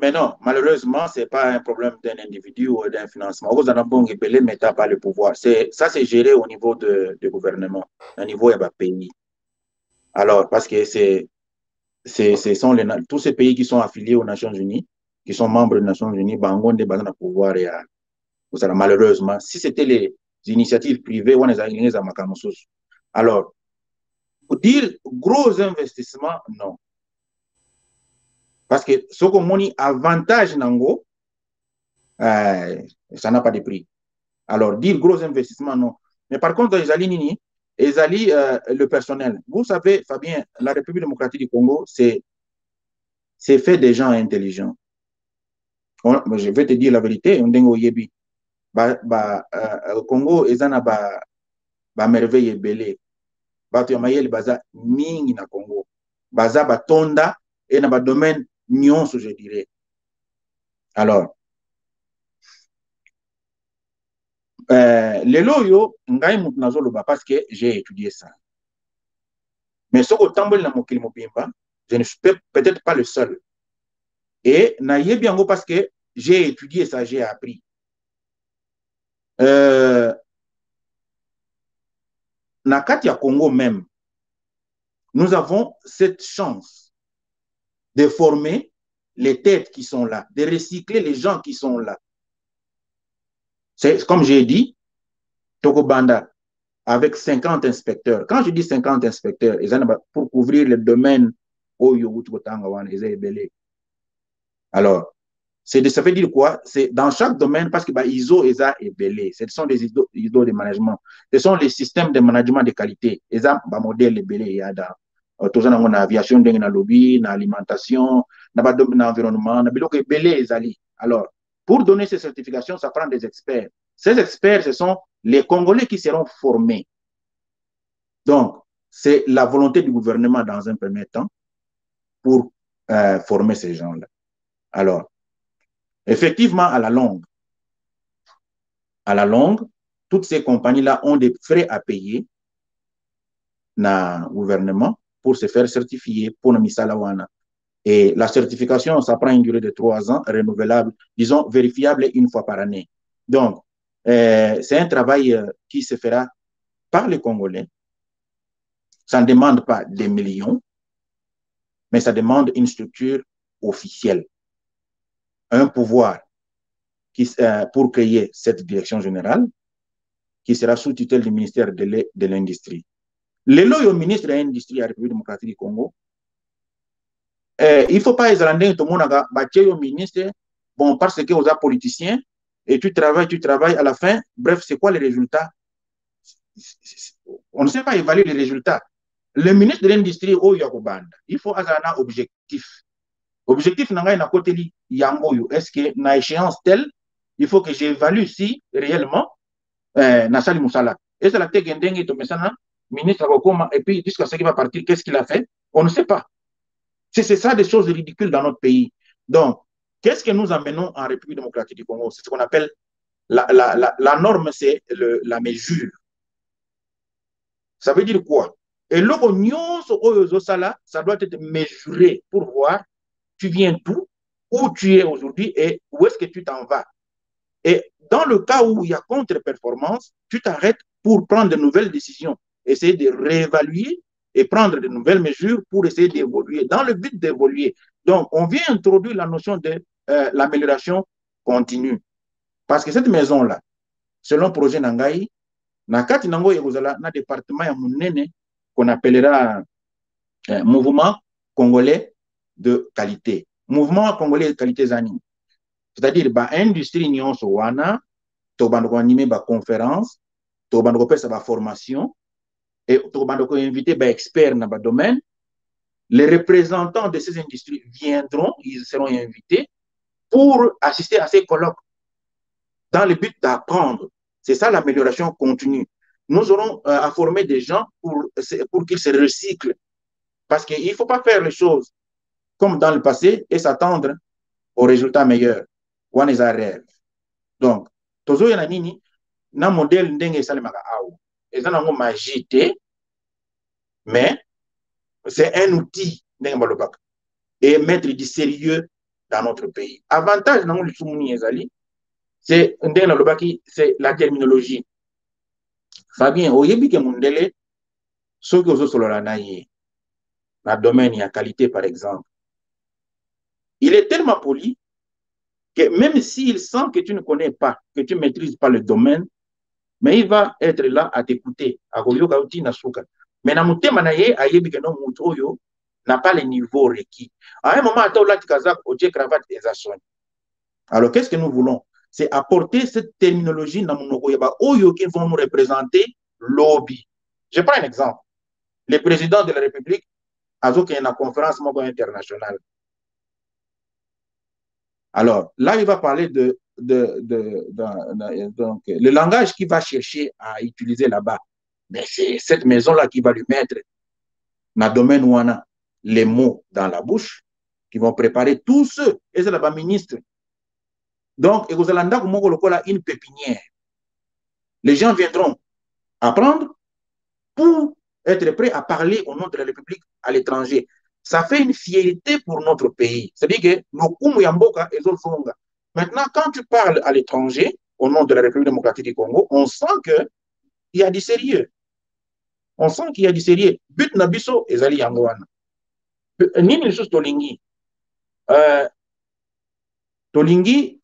Mais non, malheureusement, ce n'est pas un problème d'un individu ou d'un financement. Vous en avez appelé, mais tu n'as pas le pouvoir. Ça, c'est géré au niveau du gouvernement, au niveau du pays. Alors, parce que ce sont tous ces pays qui sont affiliés aux Nations Unies, qui sont membres des Nations Unies, bangon des bazans à pouvoir. Malheureusement, si c'était les initiatives privées, on les a à Makamousous. Alors, pour dire gros investissements, non. Parce que ce qu'on dit avantage nango, ça n'a pas de prix. Alors, dire gros investissements, non. Mais par contre, les alliés, le personnel. Vous savez, Fabien, la République démocratique du Congo, c'est fait des gens intelligents. Je vais te dire la vérité, on dengo yebi. Congo, ils ont merveille belé. Bato ya mayeli baza mingi na Congo. Baza batonda et na ba domaine nyonso, je dirais. Alors, les loyo, ngai nazoloba parce que j'ai étudié ça. Mais ce que tambol na mokili mobimba, je ne suis peut-être pas le seul. Et na yebi yango parce que j'ai étudié ça, j'ai appris. Na kati ya Congo même, nous avons cette chance de former les têtes qui sont là, de recycler les gens qui sont là. C'est comme j'ai dit, Tokobanda, avec 50 inspecteurs. Quand je dis 50 inspecteurs, pour couvrir le domaine alors, ça veut dire quoi? C'est dans chaque domaine, parce que ISO est belé. Ce sont des ISO de management. Ce sont les systèmes de management de qualité. ESA, modèle belé, il y a dans l'aviation, dans la lobby, dans l'alimentation, dans l'environnement, dans belé, alors, pour donner ces certifications, ça prend des experts. Ces experts, ce sont les Congolais qui seront formés. Donc, c'est la volonté du gouvernement dans un premier temps pour former ces gens-là. Alors, effectivement, à la longue, toutes ces compagnies-là ont des frais à payer dans le gouvernement pour se faire certifier pour le Misalawana. Et la certification, ça prend une durée de 3 ans, renouvelable, disons, vérifiable une fois par année. Donc, c'est un travail qui se fera par les Congolais. Ça ne demande pas des millions, mais ça demande une structure officielle, un pouvoir pour créer cette direction générale qui sera sous tutelle du ministère de l'Industrie. Le loyo ministre de l'Industrie de la République démocratique du Congo, il ne faut pas les tout le monde a ministre, bon, parce que vous êtes politicien, et tu travailles, à la fin, bref, c'est quoi les résultats? On ne sait pas évaluer les résultats. Le ministre de l'Industrie, il faut avoir un objectif. Objectif, est-ce que, na échéance telle, il faut que j'évalue si réellement, Nassali Moussala. Et c'est la tête ministre, et puis jusqu'à ce qu'il va partir, qu'est-ce qu'il a fait? On ne sait pas. C'est ça des choses ridicules dans notre pays. Donc, qu'est-ce que nous amenons en République démocratique du Congo? C'est ce qu'on appelle la norme, c'est la mesure. Ça veut dire quoi? Et l'oignon, ça doit être mesuré pour voir tu viens d'où, où tu es aujourd'hui et où est-ce que tu t'en vas. Et dans le cas où il y a contre-performance, tu t'arrêtes pour prendre de nouvelles décisions, essayer de réévaluer et prendre de nouvelles mesures pour essayer d'évoluer, dans le but d'évoluer. Donc, on vient introduire la notion de l'amélioration continue. Parce que cette maison-là, selon le projet Nangaï, Nakati Nango Yegozala, un département qu'on appellera Mouvement Congolais de Qualité. Mouvement Congolais de Qualité Zani. C'est-à-dire, l'industrie nyonso wana, tobandoko animé ba conférence, tobandoko pesa ba formation, et tobandoko invité ba experts dans ba domaine. Les représentants de ces industries viendront, ils seront invités pour assister à ces colloques dans le but d'apprendre. C'est ça l'amélioration continue. Nous aurons à former des gens pour qu'ils se recyclent. Parce qu'il ne faut pas faire les choses comme dans le passé et s'attendre aux résultats meilleurs. Ou les rêve. Donc, tozo yana nini na modèle ndenge salemaka aou. Et ça n'a pas magité, mais c'est un outil et mettre du sérieux dans notre pays. Avantage dans le soumuni ezali, c'est la terminologie. Fabien, oyebi ke mundele, so que ozo solola na ye, na domaine ya qualité par exemple. Il est tellement poli que même s'il sent que tu ne connais pas, que tu ne maîtrises pas le domaine, mais il va être là à t'écouter. Mais na mutema na ye ayebi ke no mutu oyo n'a pas le niveau requis. À un moment, alors qu'est-ce que nous voulons? C'est apporter cette terminologie dans mon oyo qui vont nous représenter lobby. Je prends un exemple. Le président de la République a une conférence internationale. Alors, là, il va parler donc, le langage qu'il va chercher à utiliser là-bas. Mais c'est cette maison-là qui va lui mettre, dans le domaine où on a les mots dans la bouche, qui vont préparer tous ceux, et c'est là-bas ministre. Donc, il y a une pépinière. Les gens viendront apprendre pour être prêts à parler au nom de la République à l'étranger. Ça fait une fierté pour notre pays. C'est-à-dire que nos Kumuyamboka et Zolfonga. Maintenant, quand tu parles à l'étranger, au nom de la République démocratique du Congo, on sent qu'il y a du sérieux. On sent qu'il y a du sérieux. But Nabiso et Zali Yangoana. Nini chose Tolingi. Tolingi,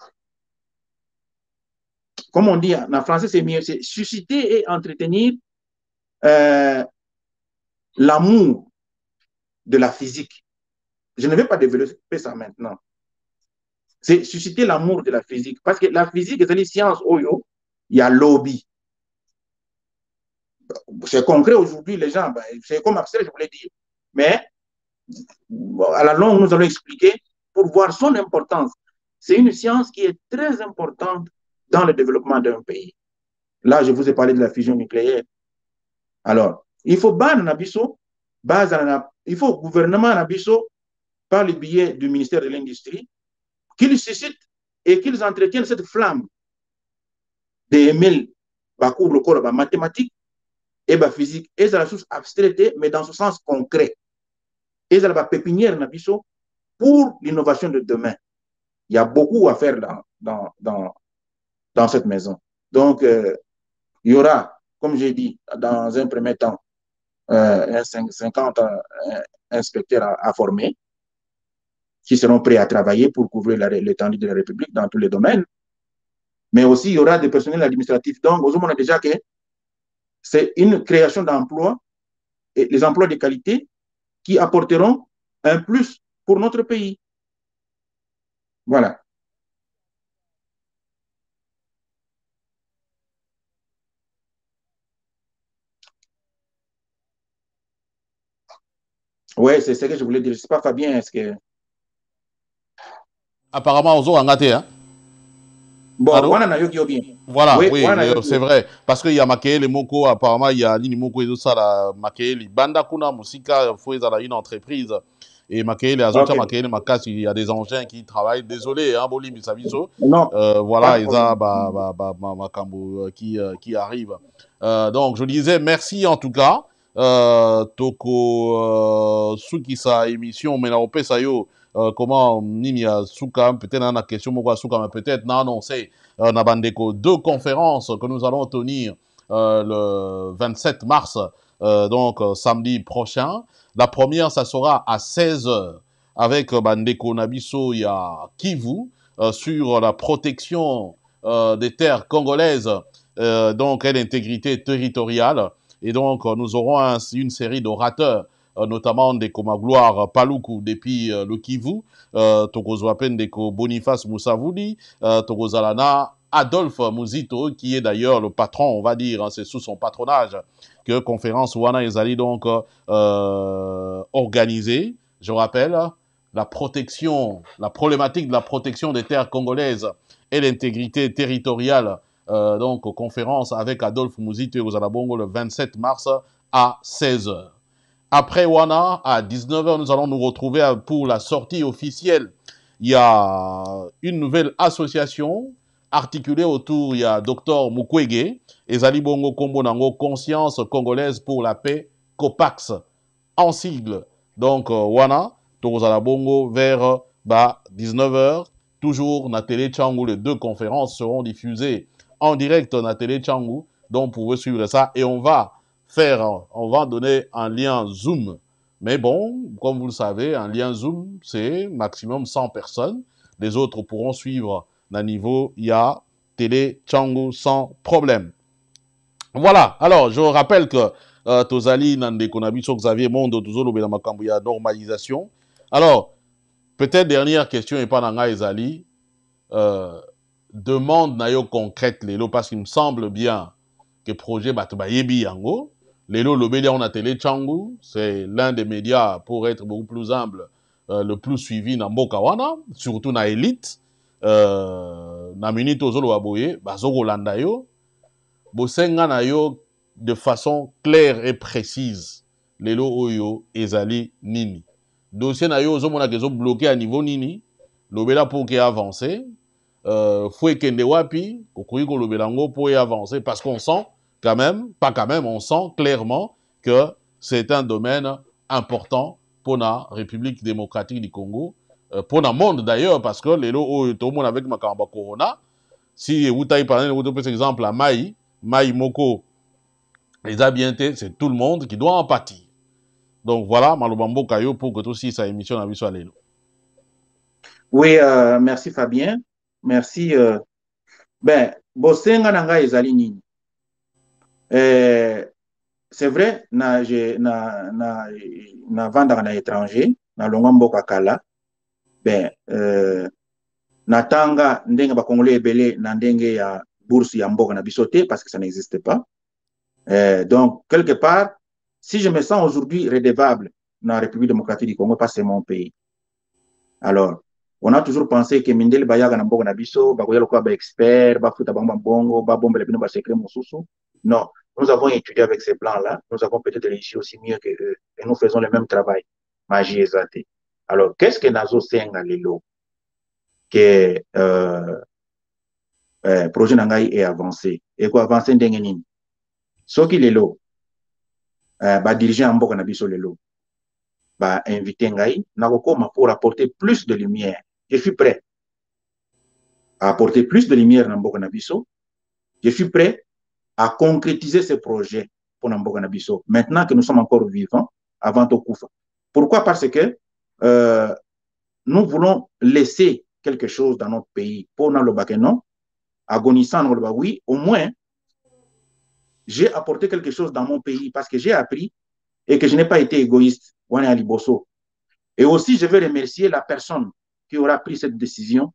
comme on dit en français, c'est mieux, c'est susciter et entretenir l'amour de la physique. Je ne vais pas développer ça maintenant. C'est susciter l'amour de la physique. Parce que la physique, c'est les sciences, il y a lobby. C'est concret aujourd'hui, les gens, c'est comme abstrait, je voulais dire. Mais à la longue, nous allons expliquer pour voir son importance. C'est une science qui est très importante dans le développement d'un pays. Là, je vous ai parlé de la fusion nucléaire. Alors, il faut il faut gouvernement Nabiso, par le biais du ministère de l'Industrie, qu'ils suscitent et qu'ils entretiennent cette flamme d'aimer le corps mathématique et physique. Et c'est la source abstraite, mais dans ce sens concret. Et c'est la pépinière Nabiso pour l'innovation de demain. Il y a beaucoup à faire dans cette maison. Donc, il y aura, comme j'ai dit, dans un premier temps, 50 inspecteurs à former qui seront prêts à travailler pour couvrir l'étendue de la République dans tous les domaines. mais aussi il y aura des personnels administratifs. Donc, on a déjà que c'est une création d'emplois, et les emplois de qualité qui apporteront un plus pour notre pays. Voilà. Oui, c'est ce que je voulais dire. Je ne sais pas, Fabien, est-ce que... Apparemment, Ozo Angate, hein? Bon, Allô? Wana Nayoki bien. Voilà, Oui, oui, Wana c'est vrai. Parce qu'il y a Makéli Moko, apparemment, il y a Nini Moko et tout ça, là, Makéli. Banda Kuna Musika, Fouez a une entreprise. Et Makéli, Azotia, Ok. Makéli, Makas, il y a des engins qui travaillent. Désolé, hein, Boli Misaviso. Non, pas Voilà, de Isa, problème. Makambo qui arrive. Donc, je disais merci en tout cas. Toko Sukisa émission, mais on peut ça yo. Comment Nini a Souka, peut-être dans la question, moi, Souka, mais peut-être, non, c'est. Nabandeko, deux conférences que nous allons tenir le 27 mars, donc samedi prochain. La première, ça sera à 16h avec Bandeko Nabiso, il y a Kivu, sur la protection des terres congolaises, donc et l'intégrité territoriale. Et donc, nous aurons une série d'orateurs, notamment des Gloire Paluku depuis le Kivu, Tokozwapen Deko Boniface Moussavouli, Tokozalana Adolphe Mouzito, qui est d'ailleurs le patron, on va dire, hein, c'est sous son patronage que Conférence Wana Ezali donc organisée. Je rappelle, la problématique de la protection des terres congolaises et l'intégrité territoriale, donc conférence avec Adolphe Mouzito et Ozalabongo le 27 mars à 16h. Après Wana, à 19h, nous allons nous retrouver pour la sortie officielle. Il y a une nouvelle association articulée autour, il y a Dr Mukwege, et Zali Bongo Kombo Nango, Conscience Congolaise pour la Paix, COPAX, en sigle. Donc, Wana, Tozala Bongo, vers 19h, toujours na télé Tchangou, les deux conférences seront diffusées en direct na télé Tchangou, donc vous pouvez suivre ça, et on va donner un lien Zoom. Mais bon, comme vous le savez, un lien Zoom, c'est maximum 100 personnes. Les autres pourront suivre d'un niveau, il y a télé Tchangou sans problème. Voilà, alors je rappelle que Tozali, Nande Konabiso, Xavier Mondo, Tozolo, Belamakambuya, normalisation. Alors, peut-être dernière question, et pas Nanga Ezali, demande nayo concrète, Lélo, parce qu'il me semble bien que projet Batubayebi Yango, Lélo Lobélia, on a télé Tchangou, c'est l'un des médias, pour être beaucoup plus humble, le plus suivi dans Mbokawana, surtout dans l'élite, na minute Tozolo Waboye, Bazoko Landayo, Bosenga na yo de façon claire et précise. Lelo oyo ezali nini. Dossier na yo ozomona kezo bloqué à niveau nini. Lobela pour qu'il avance. Foué kende wapi. Kokoui ko lobela ngo pour y avancer. Parce qu'on sent quand même, pas quand même, on sent clairement que c'est un domaine important pour la République démocratique du Congo. Pour le monde d'ailleurs, parce que lelo oyo tout le monde avec Makamba Corona. Si vous avez parlé par exemple à Maï, Maï Moko, les habientés, c'est tout le monde qui doit en pâtir. Donc voilà, Malobambo Kayo pour que tout aussi sa émission a vu sur l'élo. Oui, merci Fabien. Merci. Ben, Bosenga Nanga Ezali Nini. C'est vrai, na vanda na étranger, na longwa Kala. Ben, na tanga ndenge ba Congolais ebele na ndenge ya bourse ya mboka na bisoté parce que ça n'existe pas. Donc, quelque part, si je me sens aujourd'hui redevable dans la République démocratique du Congo, parce que c'est mon pays. Alors, on a toujours pensé que Mindele Bayaga na mboka na biso, ba koyelo kwa ba expert, ba futa bamba bongo, ba bombele bino ba secret mosusu. Non, nous avons étudié avec ces plans-là, nous avons peut-être réussi aussi mieux que eux, et nous faisons le même travail. Magie exatée. Alors, qu'est-ce que Nazo Senga Lelo? Que projet Nangai est avancé. Et quoi avancer ndengenini? Ce qui Lelo, ba dirigeant mboka na biso Lelo, ba invité Ngai, Nakokoma pour apporter plus de lumière. Je suis prêt à apporter plus de lumière dans mboka na biso. Je suis prêt à concrétiser ce projet pour Namboka Nabiso. Maintenant que nous sommes encore vivants, avant Tokoufa. Pourquoi? Parce que nous voulons laisser quelque chose dans notre pays. Pour Nalobakeno, agonisant, oui, au moins, j'ai apporté quelque chose dans mon pays parce que j'ai appris et que je n'ai pas été égoïste. Et aussi, je vais remercier la personne qui aura pris cette décision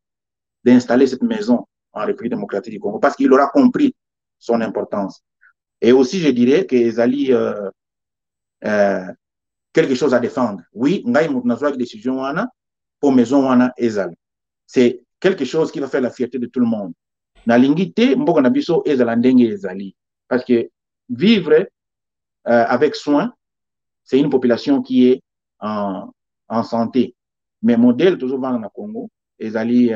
d'installer cette maison en République démocratique du Congo parce qu'il aura compris son importance. Et aussi, je dirais que Ezali quelque chose à défendre. Oui, ngai mutnazwa décision wana pour maison wana Ezal. C'est quelque chose qui va faire la fierté de tout le monde. Na lingité mboka na biso Ezala ndenge Ezali parce que vivre avec soin, c'est une population qui est en santé. Mais modèle toujours dans le Congo, Ezali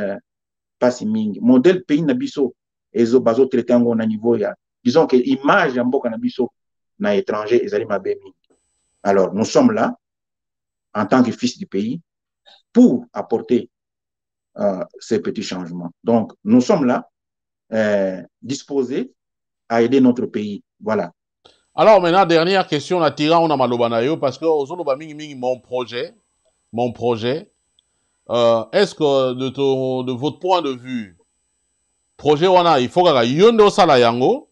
pas si mingi. Modèle pays na biso ezo bazo traité ngo na niveau ya disons que image ya mboka na biso na étranger Ezali mabe mingi. Alors, nous sommes là, en tant que fils du pays, pour apporter ces petits changements. Donc, nous sommes là, disposés à aider notre pays. Voilà. Alors, maintenant, dernière question, la tira on a malobanayo, parce que mon projet, est-ce que de votre point de vue, projet wana, il faut que yondo sala yango,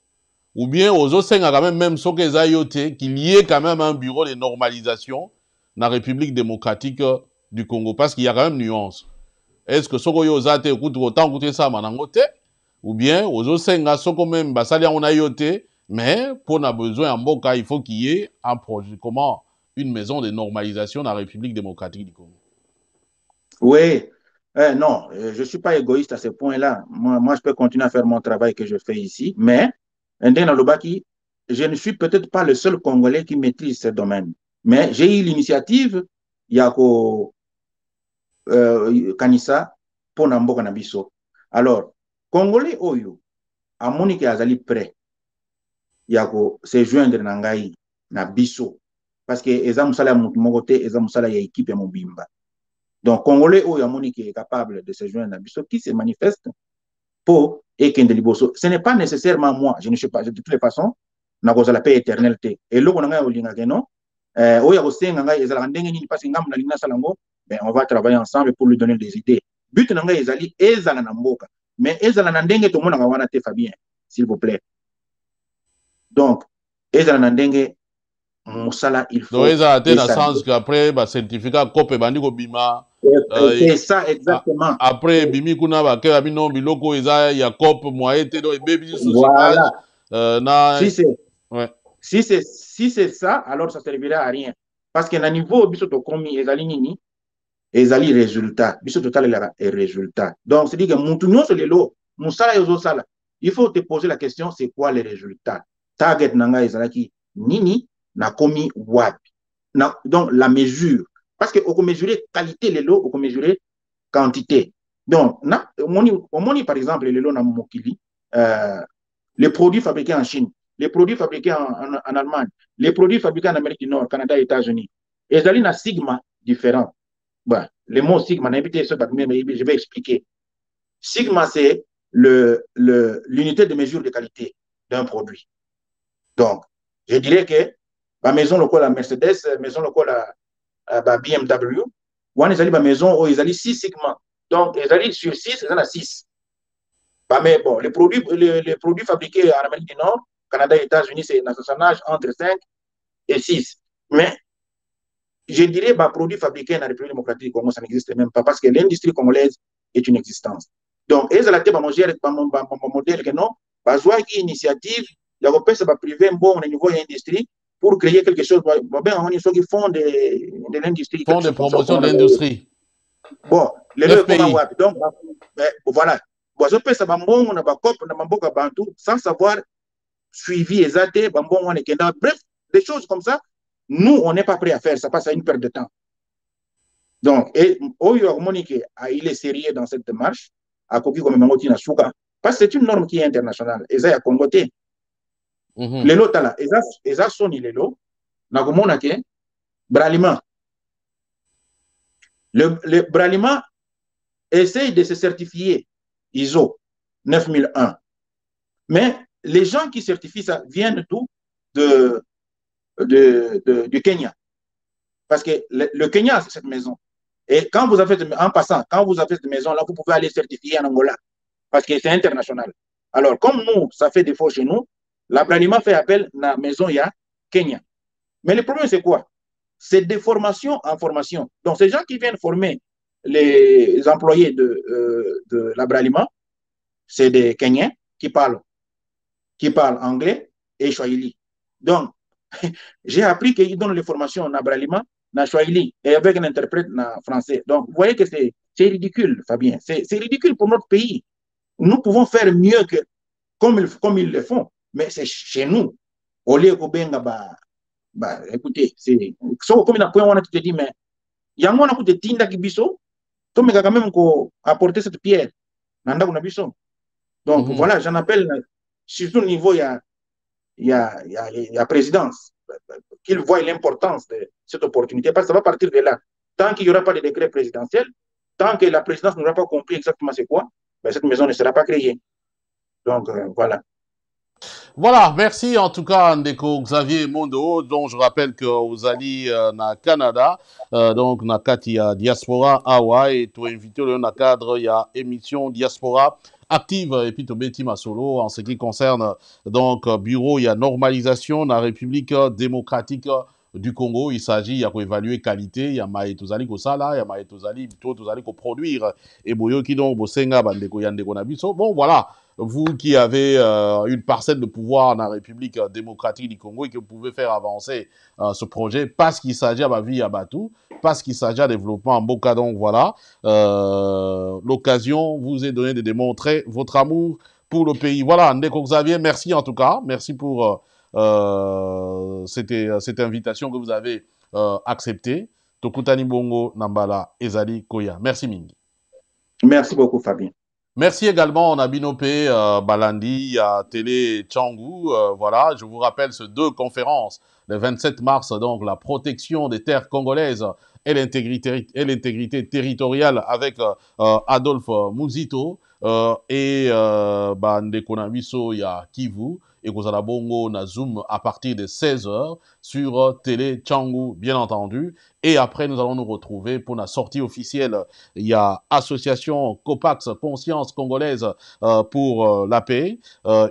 ou bien aux autres même ce qu'il y ait quand même un bureau de normalisation dans la République démocratique du Congo, parce qu'il y a quand même nuance. Est-ce que soko yo zate écoute autant écouter ça manangote, ou bien aux autres soko même basali on a yote, mais pour on a besoin en bon cas il faut qu'il y ait un projet, comment une maison de normalisation dans la République démocratique du Congo. Oui. Non, je ne suis pas égoïste à ce point-là. Moi, je peux continuer à faire mon travail que je fais ici, mais je ne suis peut-être pas le seul Congolais qui maîtrise ce domaine. Mais j'ai eu l'initiative, Yako Kanissa, pour Namboka Nabiso. Alors, Congolais Oyo, à Monique Azali prêt, Yako se joindre Nangaï, Nabiso, parce que Eza Moussala Mokote, Eza Moussala ya équipe ya Mobimba. Donc, Congolais Oyo, Monique est capable de se joindre Nabiso, qui se manifeste pour Ekende Liboso. Ce n'est pas nécessairement moi, je ne sais pas, de toutes les façons, na cause de la paix éternelle. Et là, on a un mais on va travailler ensemble pour lui donner des idées. But nanga ezali ezala na mboka, mais ezala na ndenge to mona wana te Fabien, s'il vous plaît. Donc ezala na ndenge musala il faut. Donc ezala te na sens qu'après ba certificat copé bandi ko bima. C'est ça exactement. Après bimi kuna ba ke bino biloko eza ya cop moyen te do bebi sous voilà. Na si c'est ouais. Si c'est ça, alors ça ne servira à rien. Parce que na niveau biso to komi ezali nini, ezali résultat. Biso total est résultat. Donc c'est dit que mutunyo sur lelo, musala yozo sala. Il faut te poser la question, c'est quoi les résultats? Target nanga ezalaki nini na komi wapi. Donc la mesure, parce que on peut mesurer qualité lelo, on peut mesurer quantité. Donc moni par exemple lelo na mokili, les produits fabriqués en Chine, les produits fabriqués en Allemagne, les produits fabriqués en Amérique du Nord, Canada, États-Unis. Et ils ont un sigma différent. Bon, le mot sigma, je vais expliquer. Sigma, c'est l'unité de mesure de qualité d'un produit. Donc, je dirais que la maison locale à Mercedes, la maison locale à BMW, ils ont maison où ils ont 6 sigma. Donc, ils ont sur 6, ils ont 6. Mais bon, les produits fabriqués en Amérique du Nord, Canada et États-Unis, c'est un association entre 5 et 6. Mais je dirais que les produits fabriqués dans la République démocratique du Congo, ça n'existe même pas parce que l'industrie congolaise est une existence. Donc, ils ont été modèle que non, ils ont une initiative, il y a un privé bon au niveau de l'industrie pour créer quelque chose. On ceux qui font de l'industrie. Font des promotions de l'industrie. Bon, les comment donc, voilà. Bon, je peux savoir on a bantu sans savoir suivi exact, bref, des choses comme ça. Nous, on n'est pas prêt à faire ça, parce que c'est une perte de temps. Donc, il est sérieux dans cette démarche, parce que c'est une norme qui est internationale. Et ça, il y a Congoté. Les lots, là, et ça, sont les lots. Bralima. Le Bralima essaye de se certifier ISO 9001. Mais les gens qui certifient ça viennent d'où? Du Kenya. Parce que le Kenya, c'est cette maison. Et en passant, quand vous avez cette maison-là, vous pouvez aller certifier en Angola. Parce que c'est international. Alors, comme nous, ça fait défaut chez nous, l'abralima fait appel à la maison ya Kenya. Mais le problème, c'est quoi? C'est de formation en formation. Donc, ces gens qui viennent former les employés de l'abralima, c'est des Kenyans qui parlent anglais et swahili. Donc, j'ai appris qu'ils donnent les formations en abralima, en swahili, et avec un interprète en français. Donc, vous voyez que c'est ridicule, Fabien. C'est ridicule pour notre pays. Nous pouvons faire mieux que comme ils le font, mais c'est chez nous. Au lieu que écoutez, c'est comme il a point on a dit, mais il y a un peu de tinda qui biso, tout mais quand même apporter cette pierre. Donc voilà, j'en appelle surtout au niveau il y a présidence qu'il voit l'importance de cette opportunité parce que ça va partir de là. Tant qu'il n'y aura pas de décret présidentiel, tant que la présidence n'aura pas compris exactement c'est quoi, ben, cette maison ne sera pas créée. Donc voilà. Voilà, merci en tout cas Ndeko Xavier Mondo, dont je rappelle que vous allez na Canada, donc na Katia Diaspora Hawaii, et tout invité dans le cadre il y a émission Diaspora active et puis Tobeti Masolo en ce qui concerne donc bureau il y a normalisation dans la République démocratique du Congo. Il s'agit, il y a évaluer qualité, il y a maïtozali ko sala, il y a maïtozali ko produire et boyo qui donc bosenga bandeko yandeko na biso. Bon voilà. Vous qui avez une parcelle de pouvoir dans la République démocratique du Congo et que vous pouvez faire avancer ce projet parce qu'il s'agit à ma vie à Batou, parce qu'il s'agit à développement en Boka. Donc voilà, l'occasion vous est donnée de démontrer votre amour pour le pays. Voilà, Ndeko Xavier, merci en tout cas. Merci pour cette invitation que vous avez acceptée. Tokutani Bongo Nambala Ezali Koya. Merci Mingi. Merci beaucoup Fabien. Merci également, on a Binopé, Balandi, à Télé Tchangou. Voilà, je vous rappelle ces deux conférences, le 27 mars, donc la protection des terres congolaises et l'intégrité territoriale avec Adolphe Muzito et Ndeko Nabiso ya Kivu. Et Kozala Bongo na Zoom à partir de 16h sur Télé Tchangou, bien entendu. Et après, nous allons nous retrouver pour la sortie officielle. Il y a Association COPAX, Conscience Congolaise pour la paix.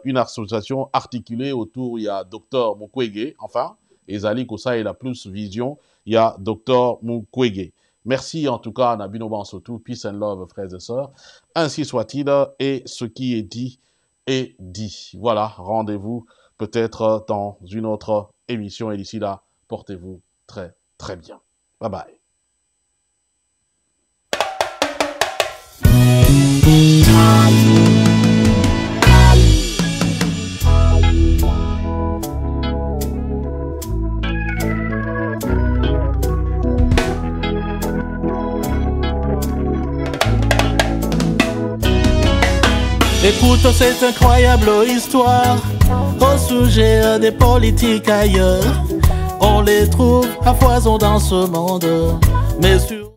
Une association articulée autour, il y a Dr Mukwege, enfin, Ezali Kosa et la plus vision, il y a Dr Mukwege. Merci en tout cas, Nabino Bansotou, peace and love, frères et sœurs. Ainsi soit-il, et ce qui est dit est dit. Voilà, rendez-vous peut-être dans une autre émission. Et d'ici là, portez-vous très, très bien. Bye bye. Écoute cette incroyable histoire au sujet des politiques ailleurs. On les trouve à foison dans ce monde, mais sur